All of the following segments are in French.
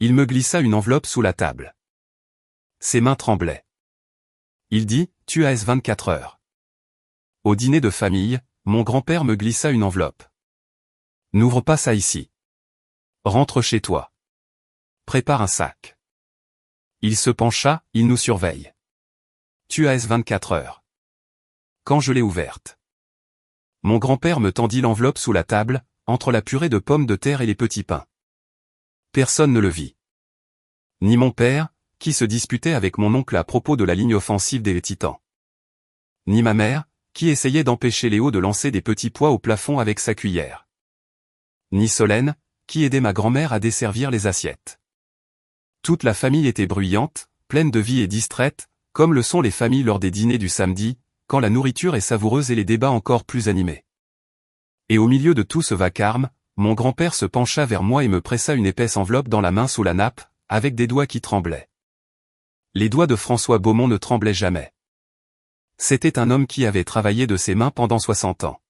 Il me glissa une enveloppe sous la table. Ses mains tremblaient. Il dit, tu as 24 heures. Au dîner de famille, mon grand-père me glissa une enveloppe. N'ouvre pas ça ici. Rentre chez toi. Prépare un sac. Il se pencha, il nous surveille. Tu as 24 heures. Quand je l'ai ouverte. Mon grand-père me tendit l'enveloppe sous la table, entre la purée de pommes de terre et les petits pains. Personne ne le vit. Ni mon père, qui se disputait avec mon oncle à propos de la ligne offensive des Titans. Ni ma mère, qui essayait d'empêcher Léo de lancer des petits pois au plafond avec sa cuillère. Ni Solène, qui aidait ma grand-mère à desservir les assiettes. Toute la famille était bruyante, pleine de vie et distraite, comme le sont les familles lors des dîners du samedi, quand la nourriture est savoureuse et les débats encore plus animés. Et au milieu de tout ce vacarme, mon grand-père se pencha vers moi et me pressa une épaisse enveloppe dans la main sous la nappe, avec des doigts qui tremblaient. Les doigts de François Beaumont ne tremblaient jamais. C'était un homme qui avait travaillé de ses mains pendant 60 ans.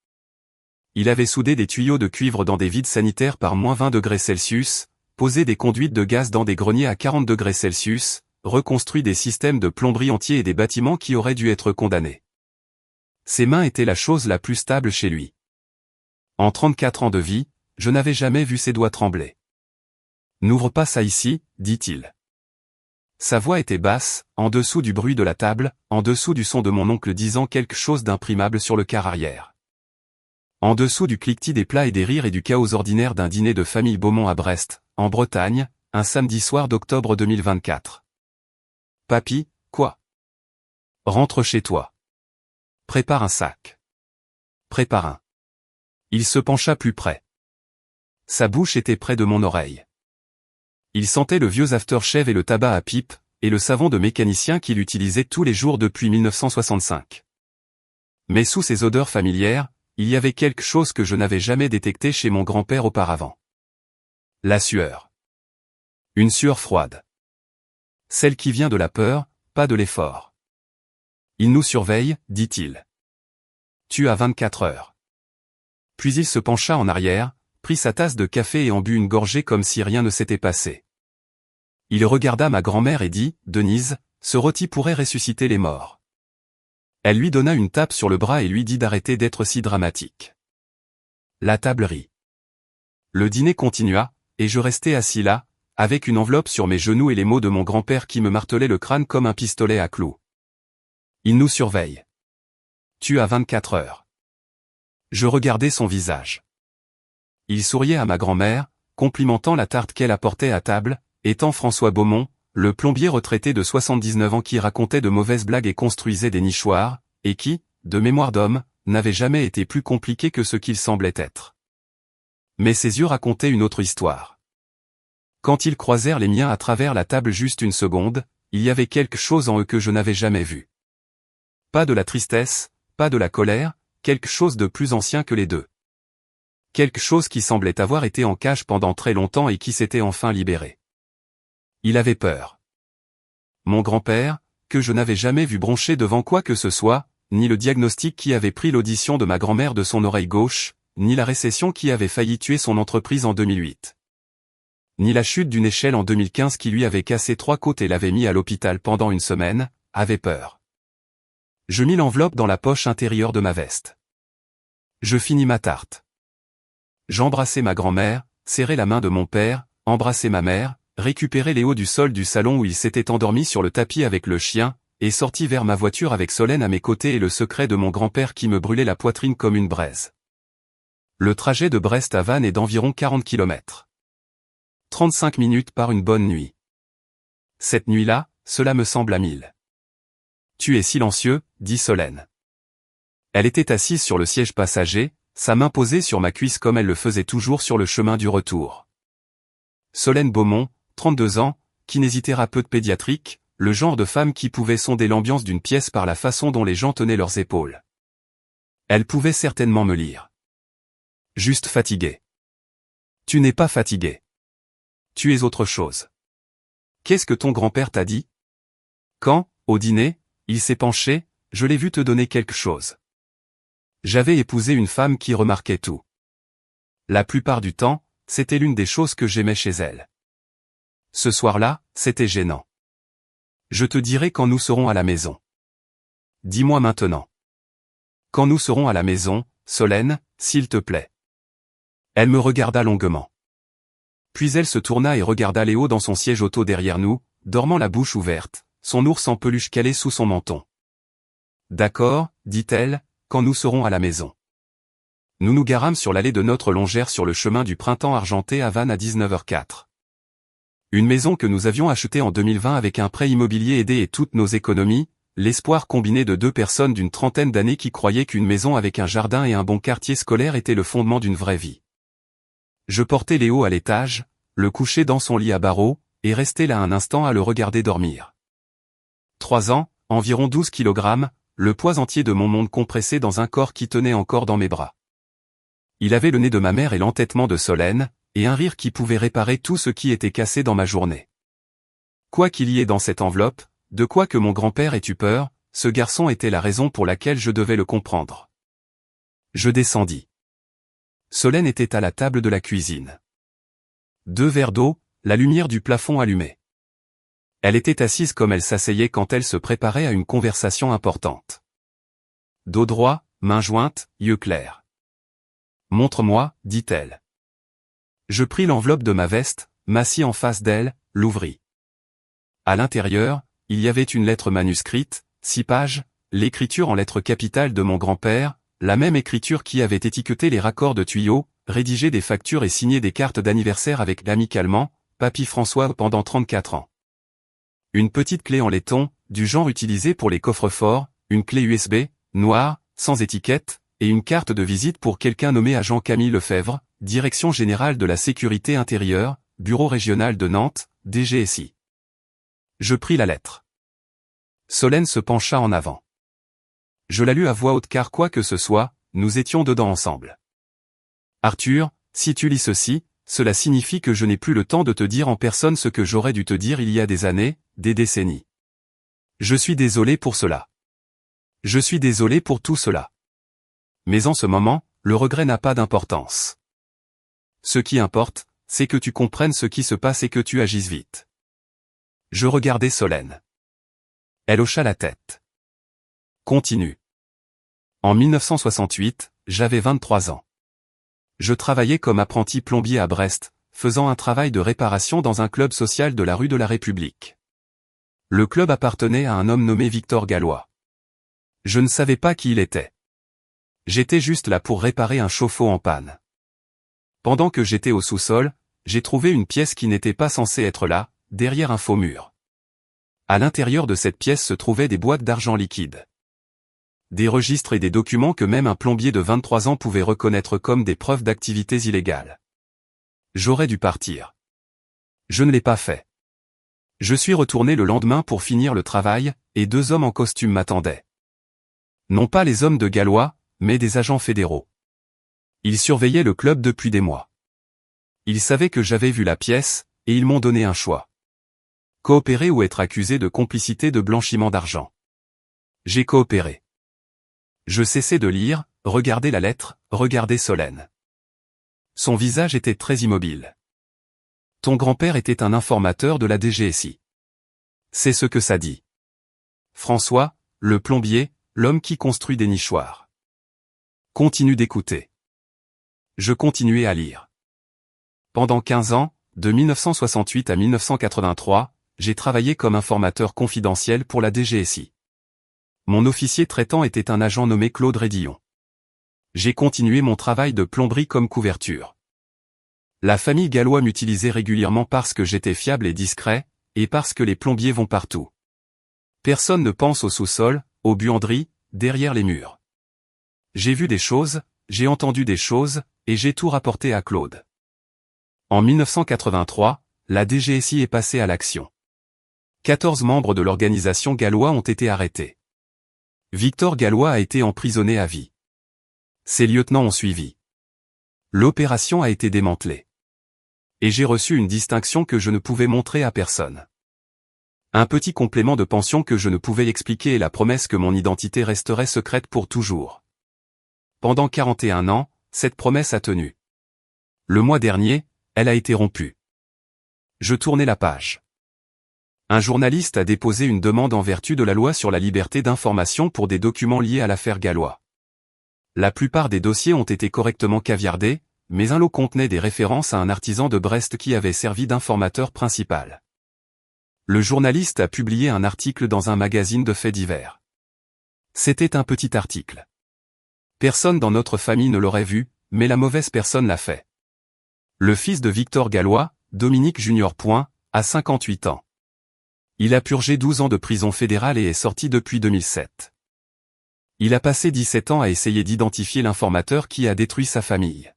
Il avait soudé des tuyaux de cuivre dans des vides sanitaires par -20 degrés Celsius, posé des conduites de gaz dans des greniers à 40 degrés Celsius, reconstruit des systèmes de plomberie entiers et des bâtiments qui auraient dû être condamnés. Ses mains étaient la chose la plus stable chez lui. En 34 ans de vie, je n'avais jamais vu ses doigts trembler. N'ouvre pas ça ici, dit-il. Sa voix était basse, en dessous du bruit de la table, en dessous du son de mon oncle disant quelque chose d'imprimable sur le quart arrière. En dessous du cliquetis des plats et des rires et du chaos ordinaire d'un dîner de famille Beaumont à Brest, en Bretagne, un samedi soir d'octobre 2024. Papy, quoi? Rentre chez toi. Prépare un sac. Prépare un. Il se pencha plus près. Sa bouche était près de mon oreille. Il sentait le vieux aftershave et le tabac à pipe, et le savon de mécanicien qu'il utilisait tous les jours depuis 1965. Mais sous ces odeurs familières, il y avait quelque chose que je n'avais jamais détecté chez mon grand-père auparavant. La sueur. Une sueur froide. Celle qui vient de la peur, pas de l'effort. Il nous surveille, dit-il. Tu as 24 heures. Puis il se pencha en arrière, prit sa tasse de café et en but une gorgée comme si rien ne s'était passé. Il regarda ma grand-mère et dit, Denise, ce rôti pourrait ressusciter les morts. Elle lui donna une tape sur le bras et lui dit d'arrêter d'être si dramatique. La table rit. Le dîner continua, et je restai assis là, avec une enveloppe sur mes genoux et les mots de mon grand-père qui me martelaient le crâne comme un pistolet à clous. Il nous surveille. Tu as 24 heures. Je regardais son visage. Il souriait à ma grand-mère, complimentant la tarte qu'elle apportait à table, étant François Beaumont, le plombier retraité de 79 ans qui racontait de mauvaises blagues et construisait des nichoirs, et qui, de mémoire d'homme, n'avait jamais été plus compliqué que ce qu'il semblait être. Mais ses yeux racontaient une autre histoire. Quand ils croisèrent les miens à travers la table juste une seconde, il y avait quelque chose en eux que je n'avais jamais vu. Pas de la tristesse, pas de la colère, quelque chose de plus ancien que les deux. Quelque chose qui semblait avoir été en cage pendant très longtemps et qui s'était enfin libéré. Il avait peur. Mon grand-père, que je n'avais jamais vu broncher devant quoi que ce soit, ni le diagnostic qui avait pris l'audition de ma grand-mère de son oreille gauche, ni la récession qui avait failli tuer son entreprise en 2008. Ni la chute d'une échelle en 2015 qui lui avait cassé 3 côtes et l'avait mis à l'hôpital pendant une semaine, avait peur. Je mis l'enveloppe dans la poche intérieure de ma veste. Je finis ma tarte. J'embrassai ma grand-mère, serrai la main de mon père, embrassai ma mère, récupérai Léo du sol du salon où il s'était endormi sur le tapis avec le chien, et sortis vers ma voiture avec Solène à mes côtés et le secret de mon grand-père qui me brûlait la poitrine comme une braise. Le trajet de Brest à Vannes est d'environ 40 km. 35 minutes par une bonne nuit. Cette nuit-là, cela me semble à 1000. Tu es silencieux, dit Solène. Elle était assise sur le siège passager, sa main posée sur ma cuisse comme elle le faisait toujours sur le chemin du retour. Solène Beaumont, 32 ans, kinésithérapeute pédiatrique, le genre de femme qui pouvait sonder l'ambiance d'une pièce par la façon dont les gens tenaient leurs épaules. Elle pouvait certainement me lire. Juste fatigué. Tu n'es pas fatigué. Tu es autre chose. Qu'est-ce que ton grand-père t'a dit? Quand, au dîner, il s'est penché, je l'ai vu te donner quelque chose. J'avais épousé une femme qui remarquait tout. La plupart du temps, c'était l'une des choses que j'aimais chez elle. Ce soir-là, c'était gênant. Je te dirai quand nous serons à la maison. Dis-moi maintenant. Quand nous serons à la maison, Solène, s'il te plaît. Elle me regarda longuement. Puis elle se tourna et regarda Léo dans son siège auto derrière nous, dormant la bouche ouverte, son ours en peluche calé sous son menton. D'accord, dit-elle, quand nous serons à la maison. Nous nous garâmes sur l'allée de notre longère sur le chemin du printemps argenté à Vannes à 19h04. Une maison que nous avions achetée en 2020 avec un prêt immobilier aidé et toutes nos économies, l'espoir combiné de deux personnes d'une trentaine d'années qui croyaient qu'une maison avec un jardin et un bon quartier scolaire était le fondement d'une vraie vie. Je portais Léo à l'étage, le couchais dans son lit à barreaux, et restais là un instant à le regarder dormir. 3 ans, environ 12 kilogrammes, le poids entier de mon monde compressé dans un corps qui tenait encore dans mes bras. Il avait le nez de ma mère et l'entêtement de Solène, et un rire qui pouvait réparer tout ce qui était cassé dans ma journée. Quoi qu'il y ait dans cette enveloppe, de quoi que mon grand-père ait eu peur, ce garçon était la raison pour laquelle je devais le comprendre. Je descendis. Solène était à la table de la cuisine. 2 verres d'eau, la lumière du plafond allumée. Elle était assise comme elle s'asseyait quand elle se préparait à une conversation importante. Dos droit, mains jointes, yeux clairs. « Montre-moi, dit-elle. » Je pris l'enveloppe de ma veste, m'assis en face d'elle, l'ouvris. À l'intérieur, il y avait une lettre manuscrite, 6 pages, l'écriture en lettres capitales de mon grand-père, la même écriture qui avait étiqueté les raccords de tuyaux, rédigé des factures et signé des cartes d'anniversaire avec l'amicalement, Papy François pendant 34 ans. Une petite clé en laiton, du genre utilisé pour les coffres-forts, une clé USB, noire, sans étiquette, et une carte de visite pour quelqu'un nommé agent Camille Lefebvre, Direction Générale de la Sécurité Intérieure, Bureau Régional de Nantes, DGSI. Je pris la lettre. Solène se pencha en avant. Je la lus à voix haute car quoi que ce soit, nous étions dedans ensemble. Arthur, si tu lis ceci, cela signifie que je n'ai plus le temps de te dire en personne ce que j'aurais dû te dire il y a des années, des décennies. Je suis désolé pour cela. Je suis désolé pour tout cela. Mais en ce moment, le regret n'a pas d'importance. Ce qui importe, c'est que tu comprennes ce qui se passe et que tu agisses vite. Je regardai Solène. Elle hocha la tête. Continue. En 1968, j'avais 23 ans. Je travaillais comme apprenti plombier à Brest, faisant un travail de réparation dans un club social de la rue de la République. Le club appartenait à un homme nommé Victor Gallois. Je ne savais pas qui il était. J'étais juste là pour réparer un chauffe-eau en panne. Pendant que j'étais au sous-sol, j'ai trouvé une pièce qui n'était pas censée être là, derrière un faux mur. À l'intérieur de cette pièce se trouvaient des boîtes d'argent liquide. Des registres et des documents que même un plombier de 23 ans pouvait reconnaître comme des preuves d'activités illégales. J'aurais dû partir. Je ne l'ai pas fait. Je suis retourné le lendemain pour finir le travail, et 2 hommes en costume m'attendaient. Non pas les hommes de Gallois, mais des agents fédéraux. Ils surveillaient le club depuis des mois. Ils savaient que j'avais vu la pièce, et ils m'ont donné un choix. Coopérer ou être accusé de complicité de blanchiment d'argent. J'ai coopéré. Je cessai de lire, regardai la lettre, regardai Solène. Son visage était très immobile. Ton grand-père était un informateur de la DGSI. C'est ce que ça dit. François, le plombier, l'homme qui construit des nichoirs. Continue d'écouter. Je continuai à lire. Pendant 15 ans, de 1968 à 1983, j'ai travaillé comme informateur confidentiel pour la DGSI. Mon officier traitant était un agent nommé Claude Rédillon. J'ai continué mon travail de plomberie comme couverture. La famille Gallois m'utilisait régulièrement parce que j'étais fiable et discret, et parce que les plombiers vont partout. Personne ne pense au sous-sol, aux buanderies, derrière les murs. J'ai vu des choses, j'ai entendu des choses, et j'ai tout rapporté à Claude. En 1983, la DGSI est passée à l'action. 14 membres de l'organisation Gallois ont été arrêtés. Victor Gallois a été emprisonné à vie. Ses lieutenants ont suivi. L'opération a été démantelée. Et j'ai reçu une distinction que je ne pouvais montrer à personne. Un petit complément de pension que je ne pouvais expliquer et la promesse que mon identité resterait secrète pour toujours. Pendant 41 ans, cette promesse a tenu. Le mois dernier, elle a été rompue. Je tournais la page. Un journaliste a déposé une demande en vertu de la loi sur la liberté d'information pour des documents liés à l'affaire Gallois. La plupart des dossiers ont été correctement caviardés, mais un lot contenait des références à un artisan de Brest qui avait servi d'informateur principal. Le journaliste a publié un article dans un magazine de faits divers. C'était un petit article. Personne dans notre famille ne l'aurait vu, mais la mauvaise personne l'a fait. Le fils de Victor Gallois, Dominique Junior. A 58 ans. Il a purgé 12 ans de prison fédérale et est sorti depuis 2007. Il a passé 17 ans à essayer d'identifier l'informateur qui a détruit sa famille.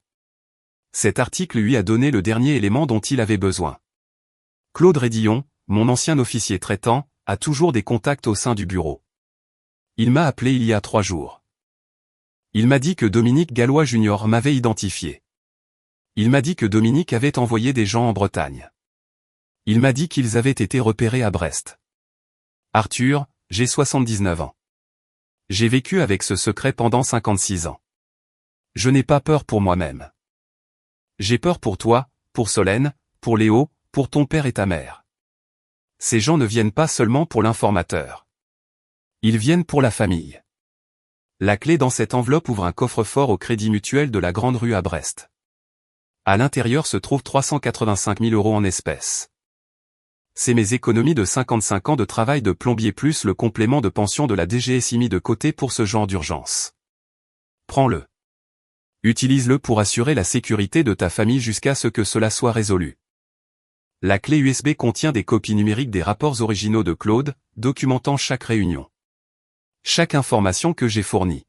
Cet article lui a donné le dernier élément dont il avait besoin. Claude Rédillon, mon ancien officier traitant, a toujours des contacts au sein du bureau. Il m'a appelé il y a 3 jours. Il m'a dit que Dominique Gallois Junior m'avait identifié. Il m'a dit que Dominique avait envoyé des gens en Bretagne. Il m'a dit qu'ils avaient été repérés à Brest. Arthur, j'ai 79 ans. J'ai vécu avec ce secret pendant 56 ans. Je n'ai pas peur pour moi-même. J'ai peur pour toi, pour Solène, pour Léo, pour ton père et ta mère. Ces gens ne viennent pas seulement pour l'informateur. Ils viennent pour la famille. La clé dans cette enveloppe ouvre un coffre-fort au Crédit Mutuel de la Grande Rue à Brest. À l'intérieur se trouvent 385 000 € en espèces. C'est mes économies de 55 ans de travail de plombier plus le complément de pension de la DGSI mis de côté pour ce genre d'urgence. Prends-le. Utilise-le pour assurer la sécurité de ta famille jusqu'à ce que cela soit résolu. La clé USB contient des copies numériques des rapports originaux de Claude, documentant chaque réunion. Chaque information que j'ai fournie.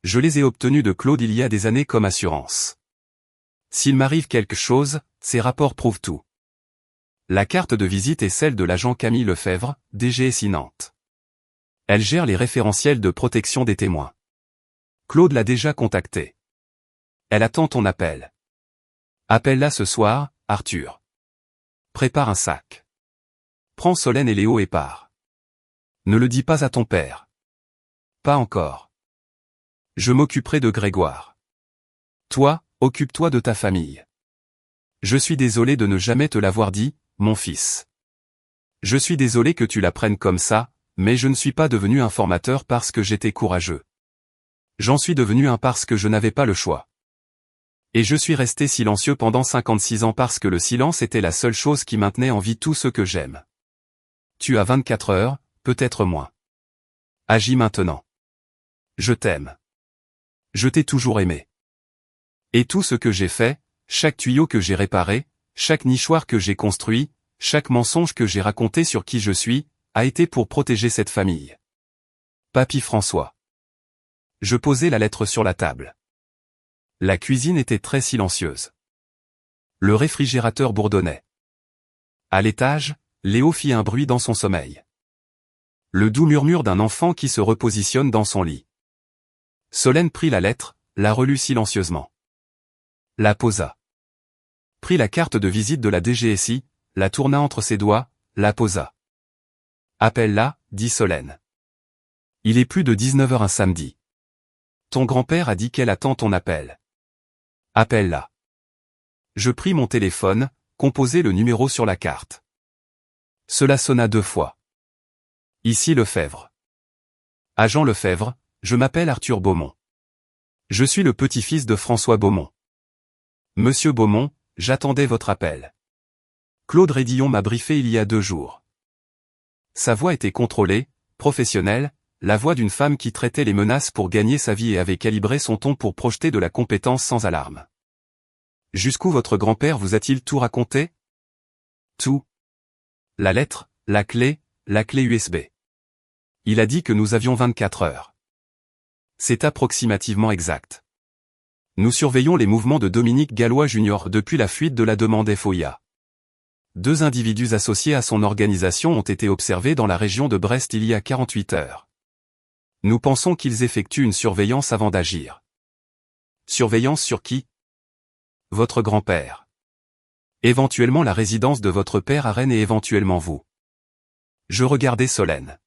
Je les ai obtenues de Claude il y a des années comme assurance. S'il m'arrive quelque chose, ces rapports prouvent tout. La carte de visite est celle de l'agent Camille Lefebvre, DGSI Nantes. Elle gère les référentiels de protection des témoins. Claude l'a déjà contactée. Elle attend ton appel. Appelle-la ce soir, Arthur. Prépare un sac. Prends Solène et Léo et pars. Ne le dis pas à ton père. Pas encore. Je m'occuperai de Grégoire. Toi, occupe-toi de ta famille. Je suis désolé de ne jamais te l'avoir dit, mon fils. Je suis désolé que tu l'apprennes comme ça, mais je ne suis pas devenu informateur parce que j'étais courageux. J'en suis devenu un parce que je n'avais pas le choix. Et je suis resté silencieux pendant 56 ans parce que le silence était la seule chose qui maintenait en vie tout ce que j'aime. Tu as 24 heures, peut-être moins. Agis maintenant. Je t'aime. Je t'ai toujours aimé. Et tout ce que j'ai fait, chaque tuyau que j'ai réparé, chaque nichoir que j'ai construit, chaque mensonge que j'ai raconté sur qui je suis, a été pour protéger cette famille. Papy François. Je posai la lettre sur la table. La cuisine était très silencieuse. Le réfrigérateur bourdonnait. À l'étage, Léo fit un bruit dans son sommeil. Le doux murmure d'un enfant qui se repositionne dans son lit. Solène prit la lettre, la relut silencieusement. La posa. Prit la carte de visite de la DGSI, la tourna entre ses doigts, la posa. Appelle-la, dit Solène. Il est plus de 19 h un samedi. Ton grand-père a dit qu'elle attend ton appel. Appelle-la. Je pris mon téléphone, composai le numéro sur la carte. Cela sonna 2 fois. Ici Lefebvre. Agent Lefebvre, je m'appelle Arthur Beaumont. Je suis le petit-fils de François Beaumont. Monsieur Beaumont, j'attendais votre appel. Claude Rédillon m'a briefé il y a 2 jours. Sa voix était contrôlée, professionnelle, la voix d'une femme qui traitait les menaces pour gagner sa vie et avait calibré son ton pour projeter de la compétence sans alarme. Jusqu'où votre grand-père vous a-t-il tout raconté? Tout. La lettre, la clé USB. Il a dit que nous avions 24 heures. C'est approximativement exact. Nous surveillons les mouvements de Dominique Gallois Junior depuis la fuite de la demande FOIA. 2 individus associés à son organisation ont été observés dans la région de Brest il y a 48 heures. Nous pensons qu'ils effectuent une surveillance avant d'agir. Surveillance sur qui? Votre grand-père. Éventuellement la résidence de votre père à Rennes et éventuellement vous. Je regardais Solène.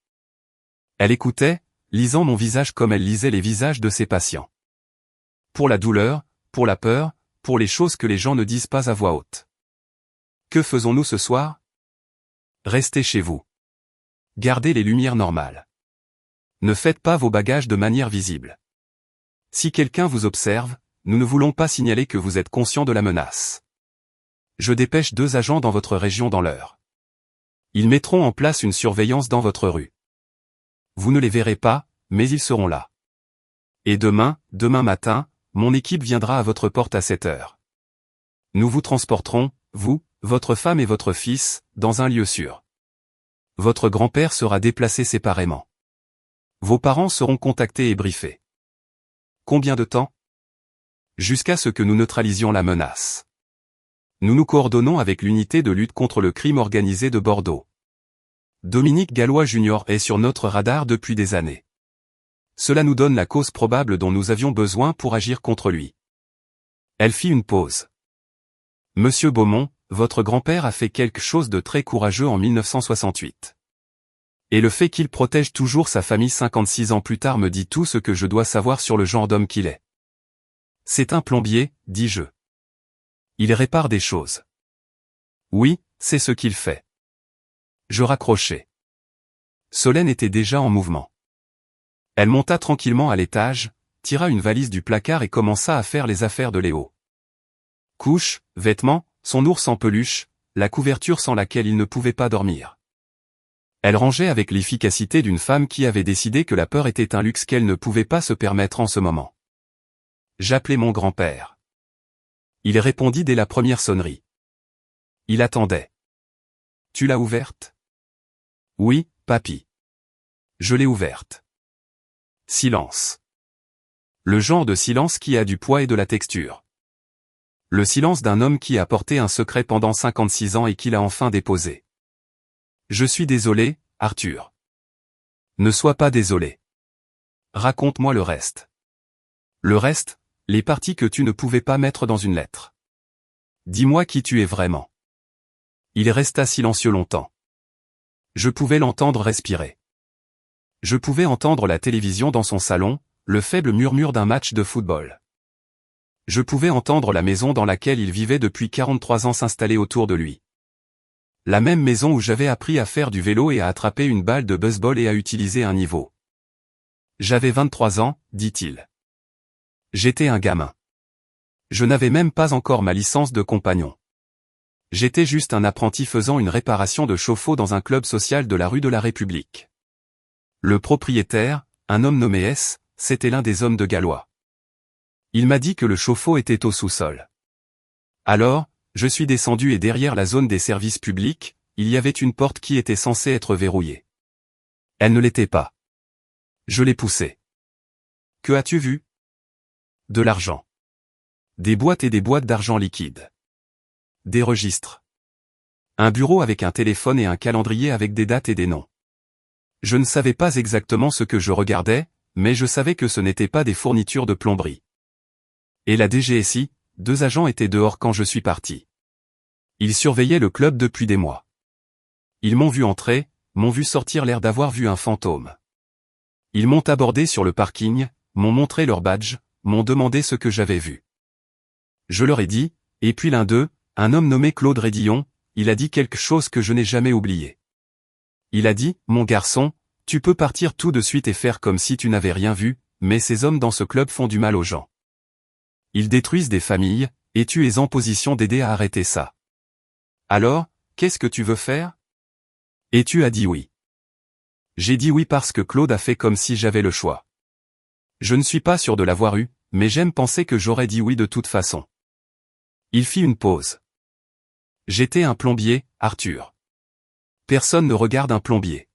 Elle écoutait, lisant mon visage comme elle lisait les visages de ses patients. Pour la douleur, pour la peur, pour les choses que les gens ne disent pas à voix haute. Que faisons-nous ce soir? Restez chez vous. Gardez les lumières normales. Ne faites pas vos bagages de manière visible. Si quelqu'un vous observe, nous ne voulons pas signaler que vous êtes conscient de la menace. Je dépêche 2 agents dans votre région dans l'heure. Ils mettront en place une surveillance dans votre rue. Vous ne les verrez pas, mais ils seront là. Et demain matin, mon équipe viendra à votre porte à 7 heures. Nous vous transporterons, vous, votre femme et votre fils, dans un lieu sûr. Votre grand-père sera déplacé séparément. Vos parents seront contactés et briefés. Combien de temps? Jusqu'à ce que nous neutralisions la menace. Nous nous coordonnons avec l'unité de lutte contre le crime organisé de Bordeaux. Dominique Gallois Jr. est sur notre radar depuis des années. Cela nous donne la cause probable dont nous avions besoin pour agir contre lui. Elle fit une pause. Monsieur Beaumont, votre grand-père a fait quelque chose de très courageux en 1968. Et le fait qu'il protège toujours sa famille 56 ans plus tard me dit tout ce que je dois savoir sur le genre d'homme qu'il est. C'est un plombier, dis-je. Il répare des choses. Oui, c'est ce qu'il fait. Je raccrochai. Solène était déjà en mouvement. Elle monta tranquillement à l'étage, tira une valise du placard et commença à faire les affaires de Léo. Couches, vêtements, son ours en peluche, la couverture sans laquelle il ne pouvait pas dormir. Elle rangeait avec l'efficacité d'une femme qui avait décidé que la peur était un luxe qu'elle ne pouvait pas se permettre en ce moment. J'appelai mon grand-père. Il répondit dès la première sonnerie. Il attendait. Tu l'as ouverte? Oui, papy. Je l'ai ouverte. Silence. Le genre de silence qui a du poids et de la texture. Le silence d'un homme qui a porté un secret pendant 56 ans et qui l'a enfin déposé. Je suis désolé, Arthur. Ne sois pas désolé. Raconte-moi le reste. Le reste, les parties que tu ne pouvais pas mettre dans une lettre. Dis-moi qui tu es vraiment. Il resta silencieux longtemps. Je pouvais l'entendre respirer. Je pouvais entendre la télévision dans son salon, le faible murmure d'un match de football. Je pouvais entendre la maison dans laquelle il vivait depuis 43 ans s'installer autour de lui. La même maison où j'avais appris à faire du vélo et à attraper une balle de baseball et à utiliser un niveau. J'avais 23 ans, dit-il. J'étais un gamin. Je n'avais même pas encore ma licence de compagnon. J'étais juste un apprenti faisant une réparation de chauffe-eau dans un club social de la rue de la République. Le propriétaire, un homme nommé S, c'était l'un des hommes de Gallois. Il m'a dit que le chauffe-eau était au sous-sol. Alors, je suis descendu et derrière la zone des services publics, il y avait une porte qui était censée être verrouillée. Elle ne l'était pas. Je l'ai poussée. Que as-tu vu? De l'argent. Des boîtes et des boîtes d'argent liquide. Des registres. Un bureau avec un téléphone et un calendrier avec des dates et des noms. Je ne savais pas exactement ce que je regardais, mais je savais que ce n'était pas des fournitures de plomberie. Et la DGSI, 2 agents étaient dehors quand je suis parti. Ils surveillaient le club depuis des mois. Ils m'ont vu entrer, m'ont vu sortir l'air d'avoir vu un fantôme. Ils m'ont abordé sur le parking, m'ont montré leur badge, m'ont demandé ce que j'avais vu. Je leur ai dit, et puis l'un d'eux, un homme nommé Claude Rédillon, il a dit quelque chose que je n'ai jamais oublié. Il a dit, mon garçon, tu peux partir tout de suite et faire comme si tu n'avais rien vu, mais ces hommes dans ce club font du mal aux gens. Ils détruisent des familles, et tu es en position d'aider à arrêter ça. Alors, qu'est-ce que tu veux faire? Et tu as dit oui. J'ai dit oui parce que Claude a fait comme si j'avais le choix. Je ne suis pas sûr de l'avoir eu, mais j'aime penser que j'aurais dit oui de toute façon. Il fit une pause. J'étais un plombier, Arthur. Personne ne regarde un plombier.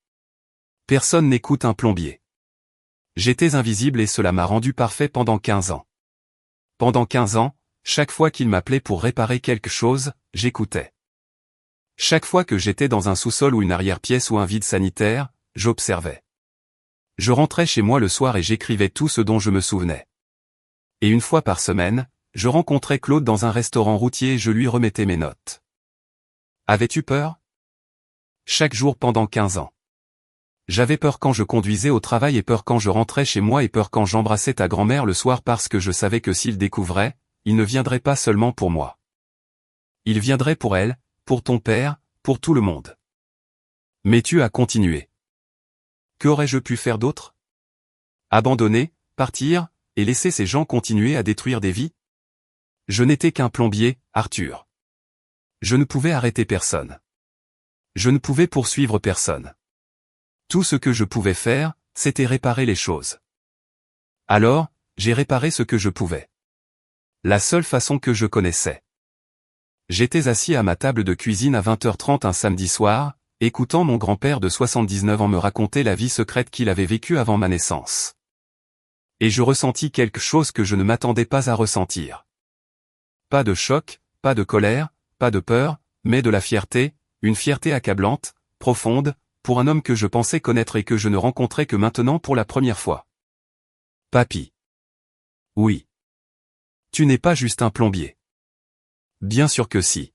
Personne n'écoute un plombier. J'étais invisible et cela m'a rendu parfait pendant 15 ans. Pendant 15 ans, chaque fois qu'il m'appelait pour réparer quelque chose, j'écoutais. Chaque fois que j'étais dans un sous-sol ou une arrière-pièce ou un vide sanitaire, j'observais. Je rentrais chez moi le soir et j'écrivais tout ce dont je me souvenais. Et une fois par semaine, je rencontrais Claude dans un restaurant routier et je lui remettais mes notes. Avais-tu peur? Chaque jour pendant 15 ans. J'avais peur quand je conduisais au travail et peur quand je rentrais chez moi et peur quand j'embrassais ta grand-mère le soir parce que je savais que s'il découvrait, il ne viendrait pas seulement pour moi. Il viendrait pour elle, pour ton père, pour tout le monde. Mais tu as continué. Qu'aurais-je pu faire d'autre? Abandonner, partir, et laisser ces gens continuer à détruire des vies? Je n'étais qu'un plombier, Arthur. Je ne pouvais arrêter personne. Je ne pouvais poursuivre personne. Tout ce que je pouvais faire, c'était réparer les choses. Alors, j'ai réparé ce que je pouvais. La seule façon que je connaissais. J'étais assis à ma table de cuisine à 20h30 un samedi soir, écoutant mon grand-père de 79 ans me raconter la vie secrète qu'il avait vécue avant ma naissance. Et je ressentis quelque chose que je ne m'attendais pas à ressentir. Pas de choc, pas de colère, pas de peur, mais de la fierté, une fierté accablante, profonde, pour un homme que je pensais connaître et que je ne rencontrais que maintenant pour la première fois. Papy. Oui. Tu n'es pas juste un plombier. Bien sûr que si.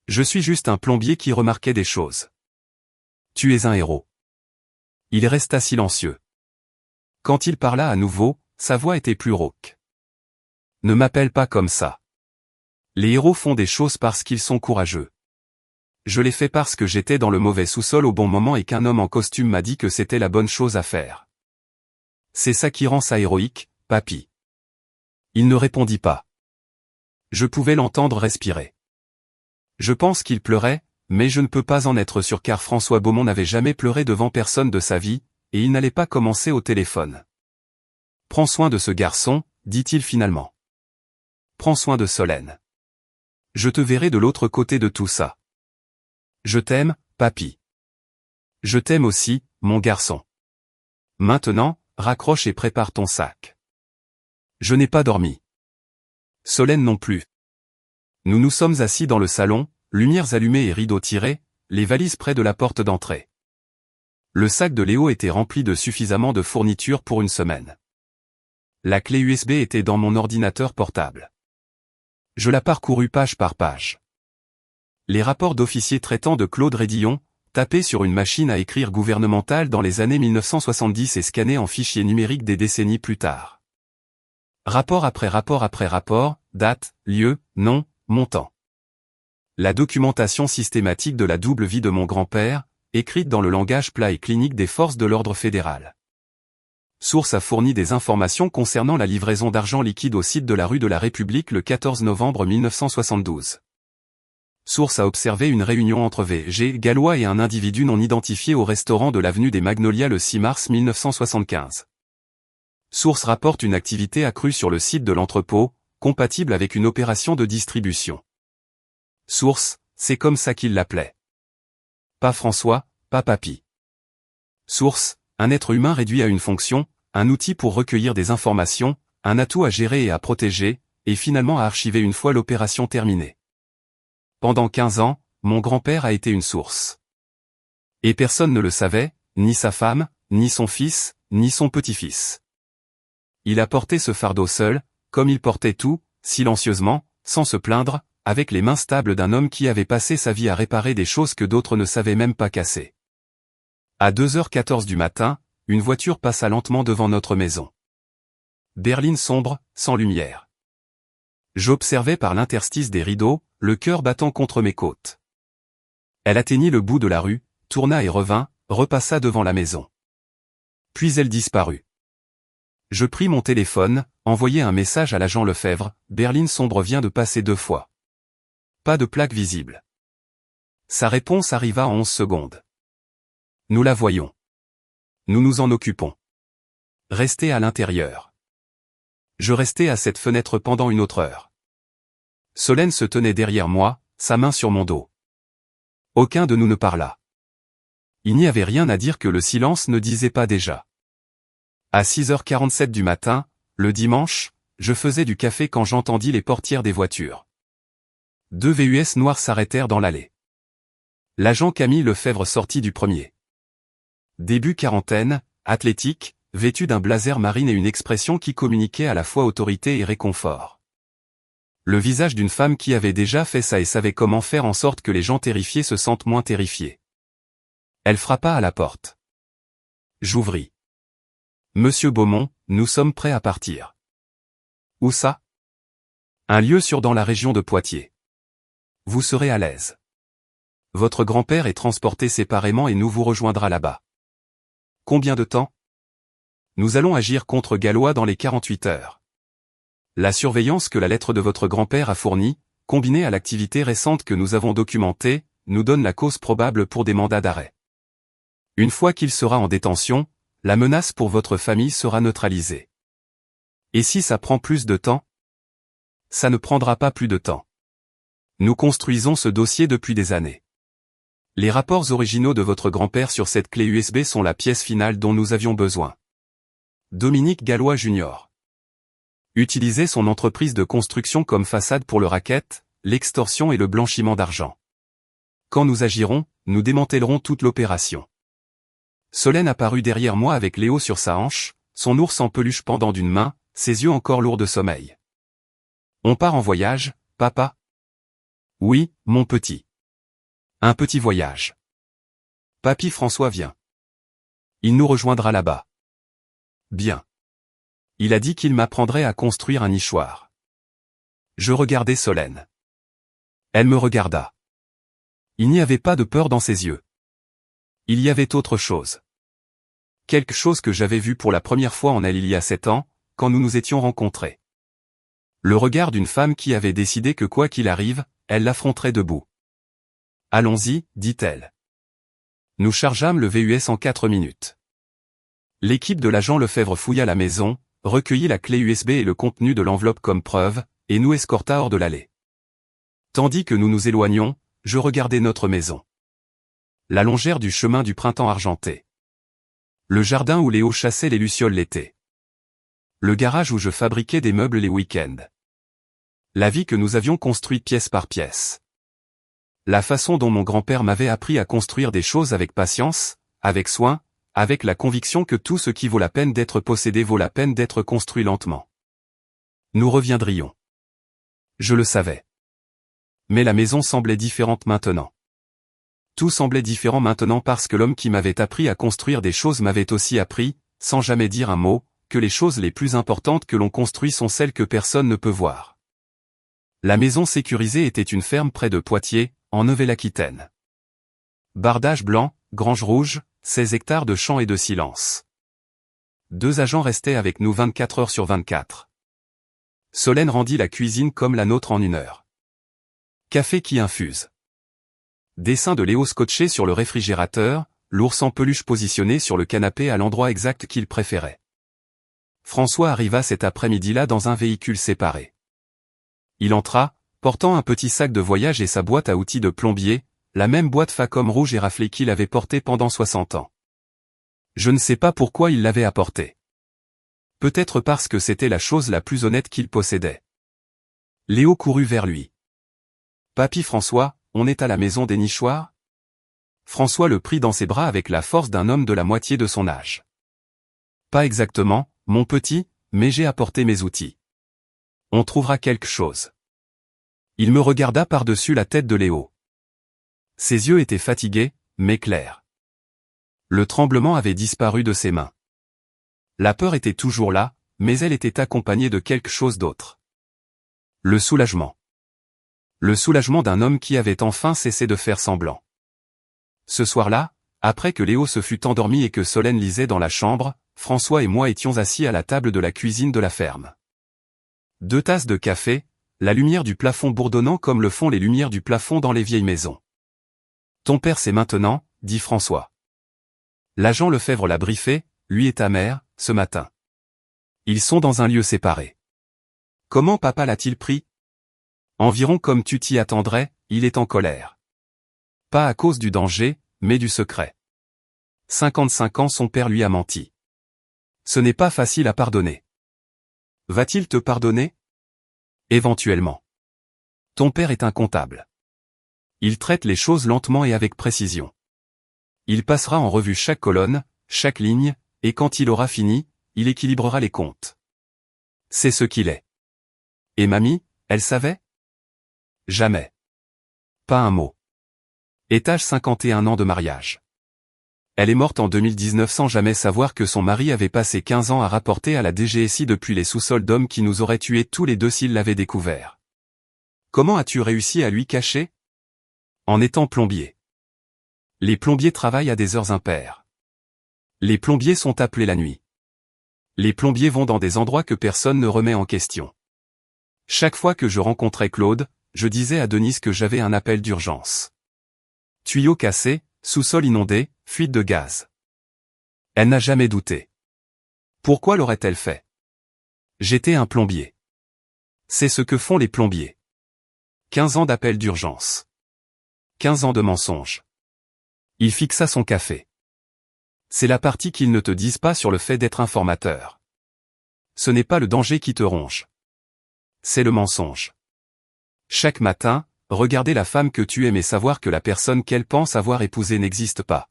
Je suis juste un plombier qui remarquait des choses. Tu es un héros. Il resta silencieux. Quand il parla à nouveau, sa voix était plus rauque. Ne m'appelle pas comme ça. Les héros font des choses parce qu'ils sont courageux. Je l'ai fait parce que j'étais dans le mauvais sous-sol au bon moment et qu'un homme en costume m'a dit que c'était la bonne chose à faire. C'est ça qui rend ça héroïque, papy. Il ne répondit pas. Je pouvais l'entendre respirer. Je pense qu'il pleurait, mais je ne peux pas en être sûr car François Beaumont n'avait jamais pleuré devant personne de sa vie, et il n'allait pas commencer au téléphone. Prends soin de ce garçon, dit-il finalement. Prends soin de Solène. Je te verrai de l'autre côté de tout ça. Je t'aime, papy. Je t'aime aussi, mon garçon. Maintenant, raccroche et prépare ton sac. Je n'ai pas dormi. Solène non plus. Nous nous sommes assis dans le salon, lumières allumées et rideaux tirés, les valises près de la porte d'entrée. Le sac de Léo était rempli de suffisamment de fournitures pour une semaine. La clé USB était dans mon ordinateur portable. Je la parcourus page par page. Les rapports d'officiers traitants de Claude Rédillon, tapés sur une machine à écrire gouvernementale dans les années 1970 et scannés en fichiers numériques des décennies plus tard. Rapport après rapport, date, lieu, nom, montant. La documentation systématique de la double vie de mon grand-père, écrite dans le langage plat et clinique des forces de l'ordre fédéral. Source a fourni des informations concernant la livraison d'argent liquide au site de la rue de la République le 14 novembre 1972. Source a observé une réunion entre V.G. Gallois et un individu non identifié au restaurant de l'avenue des Magnolias le 6 mars 1975. Source rapporte une activité accrue sur le site de l'entrepôt, compatible avec une opération de distribution. Source, c'est comme ça qu'il l'appelait. Pas François, pas papy. Source, un être humain réduit à une fonction, un outil pour recueillir des informations, un atout à gérer et à protéger, et finalement à archiver une fois l'opération terminée. Pendant 15 ans, mon grand-père a été une source. Et personne ne le savait, ni sa femme, ni son fils, ni son petit-fils. Il a porté ce fardeau seul, comme il portait tout, silencieusement, sans se plaindre, avec les mains stables d'un homme qui avait passé sa vie à réparer des choses que d'autres ne savaient même pas casser. À 2h14 du matin, une voiture passa lentement devant notre maison. Berline sombre, sans lumière. J'observais par l'interstice des rideaux, le cœur battant contre mes côtes. Elle atteignit le bout de la rue, tourna et revint, repassa devant la maison. Puis elle disparut. Je pris mon téléphone, envoyai un message à l'agent Lefebvre, Berline sombre vient de passer 2 fois. Pas de plaque visible. Sa réponse arriva en 11 secondes. Nous la voyons. Nous nous en occupons. Restez à l'intérieur. Je restai à cette fenêtre pendant une autre heure. Solène se tenait derrière moi, sa main sur mon dos. Aucun de nous ne parla. Il n'y avait rien à dire que le silence ne disait pas déjà. À 6h47 du matin, le dimanche, je faisais du café quand j'entendis les portières des voitures. 2 VUS noirs s'arrêtèrent dans l'allée. L'agent Camille Lefebvre sortit du premier. Début quarantaine, athlétique, vêtu d'un blazer marine et une expression qui communiquait à la fois autorité et réconfort. Le visage d'une femme qui avait déjà fait ça et savait comment faire en sorte que les gens terrifiés se sentent moins terrifiés. Elle frappa à la porte. J'ouvris. Monsieur Beaumont, nous sommes prêts à partir. Où ça? Un lieu sûr dans la région de Poitiers. Vous serez à l'aise. votre grand-père est transporté séparément et nous vous rejoindra là-bas. Combien de temps? Nous allons agir contre Gallois dans les 48 heures. La surveillance que la lettre de votre grand-père a fournie, combinée à l'activité récente que nous avons documentée, nous donne la cause probable pour des mandats d'arrêt. Une fois qu'il sera en détention, la menace pour votre famille sera neutralisée. Et si ça prend plus de temps? Ça ne prendra pas plus de temps. Nous construisons ce dossier depuis des années. Les rapports originaux de votre grand-père sur cette clé USB sont la pièce finale dont nous avions besoin. Dominique Gallois Jr. Utilisait son entreprise de construction comme façade pour le racket, l'extorsion et le blanchiment d'argent. Quand nous agirons, nous démantèlerons toute l'opération. Solène apparut derrière moi avec Léo sur sa hanche, son ours en peluche pendant d'une main, ses yeux encore lourds de sommeil. On part en voyage, papa? Oui, mon petit. Un petit voyage. Papy François vient. Il nous rejoindra là-bas. Bien. Il a dit qu'il m'apprendrait à construire un nichoir. Je regardai Solène. Elle me regarda. Il n'y avait pas de peur dans ses yeux. Il y avait autre chose. Quelque chose que j'avais vu pour la première fois en elle il y a 7 ans, quand nous nous étions rencontrés. Le regard d'une femme qui avait décidé que quoi qu'il arrive, elle l'affronterait debout. Allons-y, dit-elle. Nous chargeâmes le VUS en 4 minutes. L'équipe de l'agent Lefebvre fouilla la maison, recueillit la clé USB et le contenu de l'enveloppe comme preuve, et nous escorta hors de l'allée. Tandis que nous nous éloignions, je regardais notre maison. La longère du chemin du printemps argenté. Le jardin où Léo chassait les lucioles l'été. Le garage où je fabriquais des meubles les week-ends. La vie que nous avions construite pièce par pièce. La façon dont mon grand-père m'avait appris à construire des choses avec patience, avec soin, avec la conviction que tout ce qui vaut la peine d'être possédé vaut la peine d'être construit lentement. Nous reviendrions. Je le savais. Mais la maison semblait différente maintenant. Tout semblait différent maintenant parce que l'homme qui m'avait appris à construire des choses m'avait aussi appris, sans jamais dire un mot, que les choses les plus importantes que l'on construit sont celles que personne ne peut voir. La maison sécurisée était une ferme près de Poitiers, en Nouvelle-Aquitaine. Bardage blanc, grange rouge, 16 hectares de champs et de silence. 2 agents restaient avec nous 24 heures sur 24. Solène rendit la cuisine comme la nôtre en 1 heure. Café qui infuse. Dessin de Léo scotché sur le réfrigérateur, l'ours en peluche positionné sur le canapé à l'endroit exact qu'il préférait. François arriva cet après-midi-là dans un véhicule séparé. Il entra, portant un petit sac de voyage et sa boîte à outils de plombier, la même boîte Facom rouge et raflée qu'il avait portée pendant 60 ans. Je ne sais pas pourquoi il l'avait apportée. Peut-être parce que c'était la chose la plus honnête qu'il possédait. Léo courut vers lui. Papy François, on est à la maison des nichoirs? François le prit dans ses bras avec la force d'un homme de la moitié de son âge. Pas exactement, mon petit, mais j'ai apporté mes outils. On trouvera quelque chose. Il me regarda par-dessus la tête de Léo. Ses yeux étaient fatigués, mais clairs. Le tremblement avait disparu de ses mains. La peur était toujours là, mais elle était accompagnée de quelque chose d'autre. Le soulagement. Le soulagement d'un homme qui avait enfin cessé de faire semblant. Ce soir-là, après que Léo se fut endormi et que Solène lisait dans la chambre, François et moi étions assis à la table de la cuisine de la ferme. 2 tasses de café, la lumière du plafond bourdonnant comme le font les lumières du plafond dans les vieilles maisons. Ton père c'est maintenant, dit François. L'agent Lefebvre l'a briefé, lui et ta mère, ce matin. Ils sont dans un lieu séparé. Comment papa l'a-t-il pris? Environ comme tu t'y attendrais, il est en colère. Pas à cause du danger, mais du secret. 55 ans son père lui a menti. Ce n'est pas facile à pardonner. Va-t-il te pardonner? Éventuellement. Ton père est un comptable. Il traite les choses lentement et avec précision. Il passera en revue chaque colonne, chaque ligne, et quand il aura fini, il équilibrera les comptes. C'est ce qu'il est. Et mamie, elle savait? Jamais. Pas un mot. Étage 51 ans de mariage. Elle est morte en 2019 sans jamais savoir que son mari avait passé 15 ans à rapporter à la DGSI depuis les sous-sols d'hommes qui nous auraient tués tous les 2 s'il l'avait découvert. Comment as-tu réussi à lui cacher? En étant plombier. Les plombiers travaillent à des heures impaires. Les plombiers sont appelés la nuit. Les plombiers vont dans des endroits que personne ne remet en question. Chaque fois que je rencontrais Claude, je disais à Denise que j'avais un appel d'urgence. Tuyau cassé, sous-sol inondé, fuite de gaz. Elle n'a jamais douté. Pourquoi l'aurait-elle fait? J'étais un plombier. C'est ce que font les plombiers. 15 ans d'appel d'urgence. 15 ans de mensonges. Il fixa son café. C'est la partie qu'ils ne te disent pas sur le fait d'être informateur. Ce n'est pas le danger qui te ronge. C'est le mensonge. Chaque matin, regarder la femme que tu aimes et savoir que la personne qu'elle pense avoir épousée n'existe pas.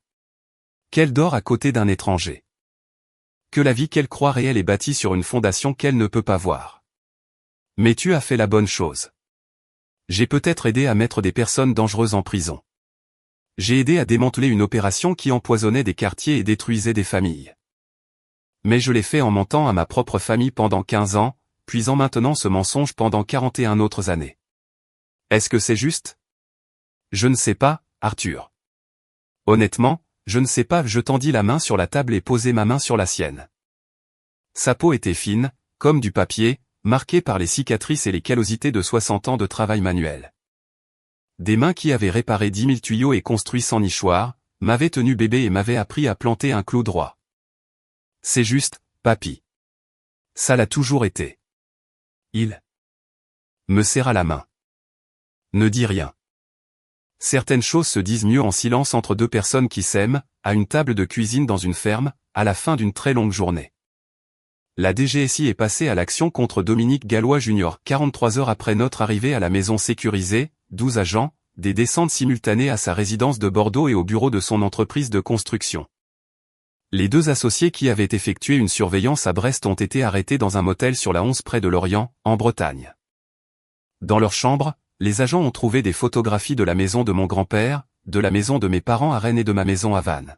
Qu'elle dort à côté d'un étranger. Que la vie qu'elle croit réelle est bâtie sur une fondation qu'elle ne peut pas voir. Mais tu as fait la bonne chose. J'ai peut-être aidé à mettre des personnes dangereuses en prison. J'ai aidé à démanteler une opération qui empoisonnait des quartiers et détruisait des familles. Mais je l'ai fait en mentant à ma propre famille pendant 15 ans, puis en maintenant ce mensonge pendant 41 autres années. Est-ce que c'est juste? Je ne sais pas, Arthur. Honnêtement, je ne sais pas. Je tendis la main sur la table et posai ma main sur la sienne. Sa peau était fine, comme du papier, marquée par les cicatrices et les callosités de 60 ans de travail manuel. Des mains qui avaient réparé 10 000 tuyaux et construit 100 nichoirs, m'avaient tenu bébé et m'avaient appris à planter un clou droit. C'est juste, papy. Ça l'a toujours été. Il me serra la main. Ne dis rien. Certaines choses se disent mieux en silence entre deux personnes qui s'aiment, à une table de cuisine dans une ferme, à la fin d'une très longue journée. La DGSI est passée à l'action contre Dominique Gallois Jr. 43 heures après notre arrivée à la maison sécurisée, 12 agents, des descentes simultanées à sa résidence de Bordeaux et au bureau de son entreprise de construction. Les deux associés qui avaient effectué une surveillance à Brest ont été arrêtés dans un motel sur la 11 près de Lorient, en Bretagne. Dans leur chambre, les agents ont trouvé des photographies de la maison de mon grand-père, de la maison de mes parents à Rennes et de ma maison à Vannes.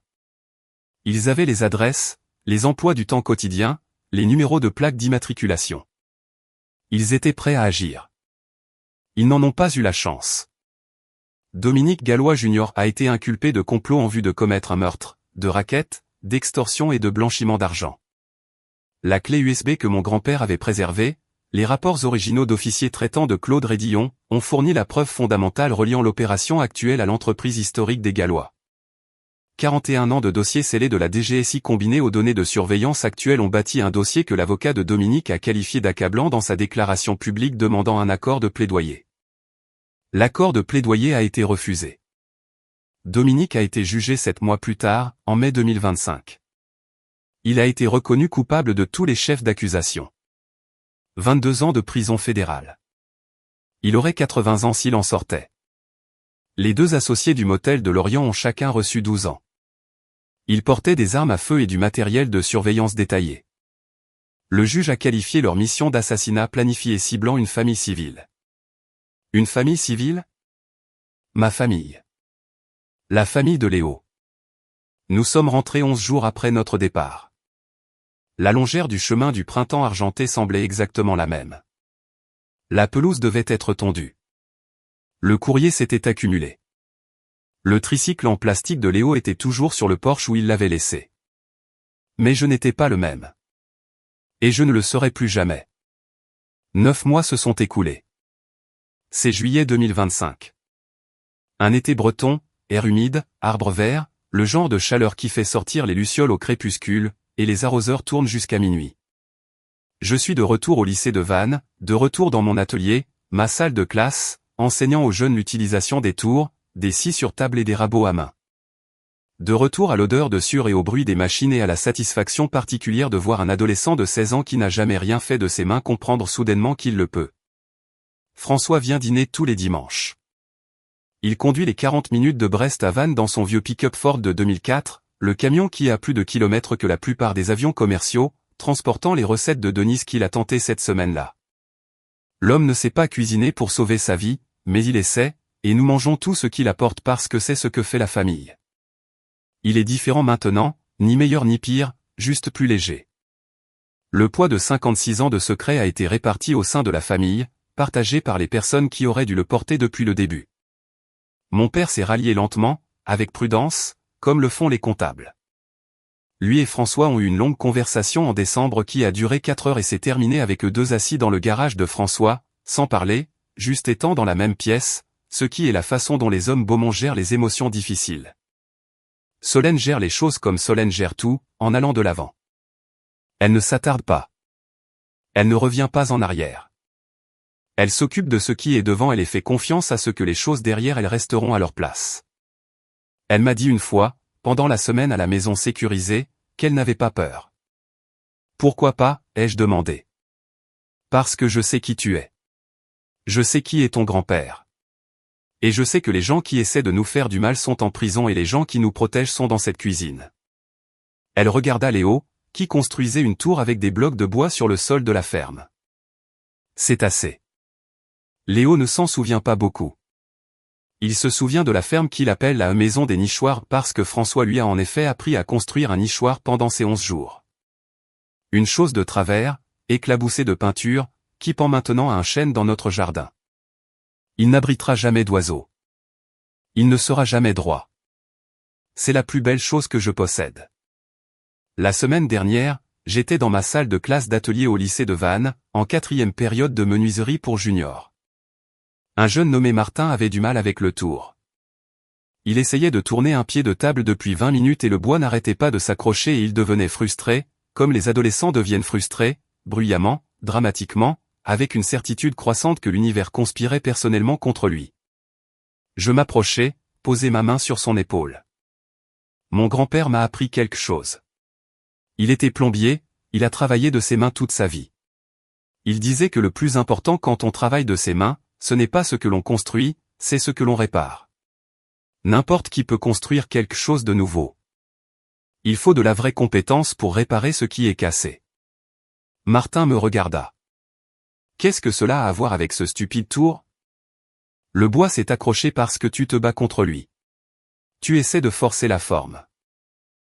Ils avaient les adresses, les emplois du temps quotidien, les numéros de plaques d'immatriculation. Ils étaient prêts à agir. Ils n'en ont pas eu la chance. Dominique Gallois Jr. a été inculpé de complot en vue de commettre un meurtre, de racket, d'extorsion et de blanchiment d'argent. La clé USB que mon grand-père avait préservée, les rapports originaux d'officiers traitants de Claude Rédillon, ont fourni la preuve fondamentale reliant l'opération actuelle à l'entreprise historique des Gallois. 41 ans de dossiers scellés de la DGSI combinés aux données de surveillance actuelles ont bâti un dossier que l'avocat de Dominique a qualifié d'accablant dans sa déclaration publique demandant un accord de plaidoyer. L'accord de plaidoyer a été refusé. Dominique a été jugé 7 mois plus tard, en mai 2025. Il a été reconnu coupable de tous les chefs d'accusation. 22 ans de prison fédérale. Il aurait 80 ans s'il en sortait. Les deux associés du motel de Lorient ont chacun reçu 12 ans. Ils portaient des armes à feu et du matériel de surveillance détaillé. Le juge a qualifié leur mission d'assassinat planifié ciblant une famille civile. Une famille civile? Ma famille. La famille de Léo. Nous sommes rentrés 11 jours après notre départ. La longère du chemin du printemps argenté semblait exactement la même. La pelouse devait être tondue. Le courrier s'était accumulé. Le tricycle en plastique de Léo était toujours sur le porche où il l'avait laissé. Mais je n'étais pas le même. Et je ne le serai plus jamais. 9 mois se sont écoulés. C'est juillet 2025. Un été breton, air humide, arbres verts, le genre de chaleur qui fait sortir les lucioles au crépuscule, et les arroseurs tournent jusqu'à minuit. Je suis de retour au lycée de Vannes, de retour dans mon atelier, ma salle de classe, enseignant aux jeunes l'utilisation des tours, des scies sur table et des rabots à main. De retour à l'odeur de sueur et au bruit des machines et à la satisfaction particulière de voir un adolescent de 16 ans qui n'a jamais rien fait de ses mains comprendre soudainement qu'il le peut. François vient dîner tous les dimanches. Il conduit les 40 minutes de Brest à Vannes dans son vieux pick-up Ford de 2004, le camion qui a plus de kilomètres que la plupart des avions commerciaux, transportant les recettes de Denise qu'il a tentées cette semaine-là. L'homme ne sait pas cuisiner pour sauver sa vie, mais il essaie, et nous mangeons tout ce qu'il apporte parce que c'est ce que fait la famille. Il est différent maintenant, ni meilleur ni pire, juste plus léger. Le poids de 56 ans de secret a été réparti au sein de la famille, partagé par les personnes qui auraient dû le porter depuis le début. Mon père s'est rallié lentement, avec prudence, comme le font les comptables. Lui et François ont eu une longue conversation en décembre qui a duré 4 heures et s'est terminée avec eux deux assis dans le garage de François, sans parler, juste étant dans la même pièce, ce qui est la façon dont les hommes Beaumont gèrent les émotions difficiles. Solène gère les choses comme Solène gère tout, en allant de l'avant. Elle ne s'attarde pas. Elle ne revient pas en arrière. Elle s'occupe de ce qui est devant elle et fait confiance à ce que les choses derrière elles resteront à leur place. Elle m'a dit une fois, pendant la semaine à la maison sécurisée, qu'elle n'avait pas peur. Pourquoi pas, ai-je demandé. Parce que je sais qui tu es. Je sais qui est ton grand-père. Et je sais que les gens qui essaient de nous faire du mal sont en prison et les gens qui nous protègent sont dans cette cuisine. Elle regarda Léo, qui construisait une tour avec des blocs de bois sur le sol de la ferme. C'est assez. Léo ne s'en souvient pas beaucoup. Il se souvient de la ferme qu'il appelle la maison des nichoirs parce que François lui a en effet appris à construire un nichoir pendant ses 11 jours. Une chose de travers, éclaboussée de peinture, qui pend maintenant à un chêne dans notre jardin. Il n'abritera jamais d'oiseaux. Il ne sera jamais droit. C'est la plus belle chose que je possède. La semaine dernière, j'étais dans ma salle de classe d'atelier au lycée de Vannes, en 4e période de menuiserie pour juniors. Un jeune nommé Martin avait du mal avec le tour. Il essayait de tourner un pied de table depuis 20 minutes et le bois n'arrêtait pas de s'accrocher et il devenait frustré, comme les adolescents deviennent frustrés, bruyamment, dramatiquement, avec une certitude croissante que l'univers conspirait personnellement contre lui. Je m'approchai, posai ma main sur son épaule. Mon grand-père m'a appris quelque chose. Il était plombier, il a travaillé de ses mains toute sa vie. Il disait que le plus important quand on travaille de ses mains, ce n'est pas ce que l'on construit, c'est ce que l'on répare. N'importe qui peut construire quelque chose de nouveau. Il faut de la vraie compétence pour réparer ce qui est cassé. Martin me regarda. Qu'est-ce que cela a à voir avec ce stupide tour? Le bois s'est accroché parce que tu te bats contre lui. Tu essaies de forcer la forme.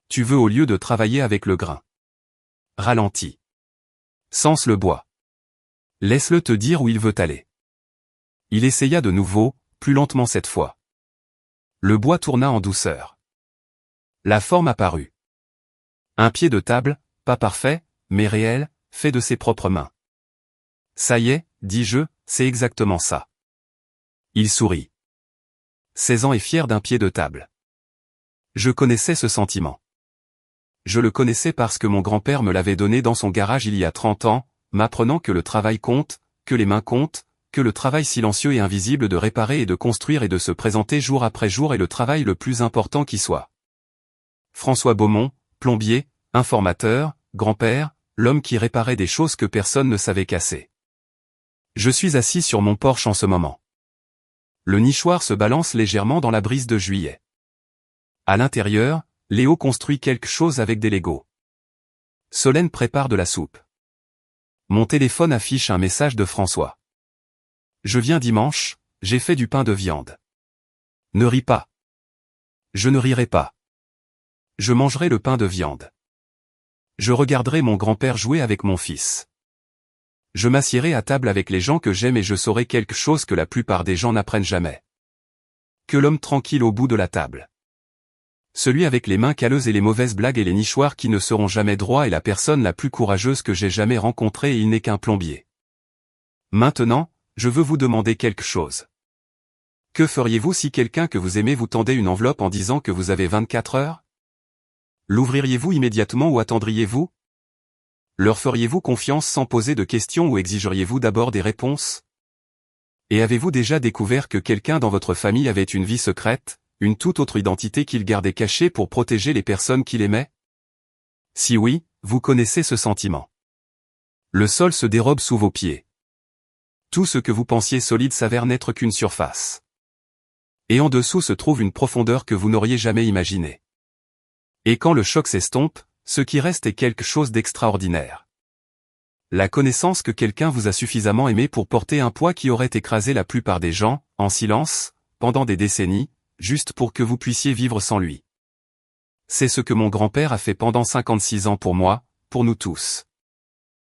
Tu veux au lieu de travailler avec le grain. Ralentis. Sens le bois. Laisse-le te dire où il veut aller. Il essaya de nouveau, plus lentement cette fois. Le bois tourna en douceur. La forme apparut. Un pied de table, pas parfait, mais réel, fait de ses propres mains. Ça y est, dis-je, c'est exactement ça. Il sourit. 16 ans et fier d'un pied de table. Je connaissais ce sentiment. Je le connaissais parce que mon grand-père me l'avait donné dans son garage il y a 30 ans, m'apprenant que le travail compte, que les mains comptent, que le travail silencieux et invisible de réparer et de construire et de se présenter jour après jour est le travail le plus important qui soit. François Beaumont, plombier, informateur, grand-père, l'homme qui réparait des choses que personne ne savait casser. Je suis assis sur mon porche en ce moment. Le nichoir se balance légèrement dans la brise de juillet. À l'intérieur, Léo construit quelque chose avec des Legos. Solène prépare de la soupe. Mon téléphone affiche un message de François. Je viens dimanche, j'ai fait du pain de viande. Ne ris pas. Je ne rirai pas. Je mangerai le pain de viande. Je regarderai mon grand-père jouer avec mon fils. Je m'assiérai à table avec les gens que j'aime et je saurai quelque chose que la plupart des gens n'apprennent jamais. Que l'homme tranquille au bout de la table. Celui avec les mains calleuses et les mauvaises blagues et les nichoirs qui ne seront jamais droits est la personne la plus courageuse que j'ai jamais rencontrée et il n'est qu'un plombier. Maintenant, je veux vous demander quelque chose. Que feriez-vous si quelqu'un que vous aimez vous tendait une enveloppe en disant que vous avez 24 heures? L'ouvririez-vous immédiatement ou attendriez-vous? Leur feriez-vous confiance sans poser de questions ou exigeriez-vous d'abord des réponses? Et avez-vous déjà découvert que quelqu'un dans votre famille avait une vie secrète, une toute autre identité qu'il gardait cachée pour protéger les personnes qu'il aimait? Si oui, vous connaissez ce sentiment. Le sol se dérobe sous vos pieds. Tout ce que vous pensiez solide s'avère n'être qu'une surface. Et en dessous se trouve une profondeur que vous n'auriez jamais imaginée. Et quand le choc s'estompe, ce qui reste est quelque chose d'extraordinaire. La connaissance que quelqu'un vous a suffisamment aimé pour porter un poids qui aurait écrasé la plupart des gens, en silence, pendant des décennies, juste pour que vous puissiez vivre sans lui. C'est ce que mon grand-père a fait pendant 56 ans pour moi, pour nous tous.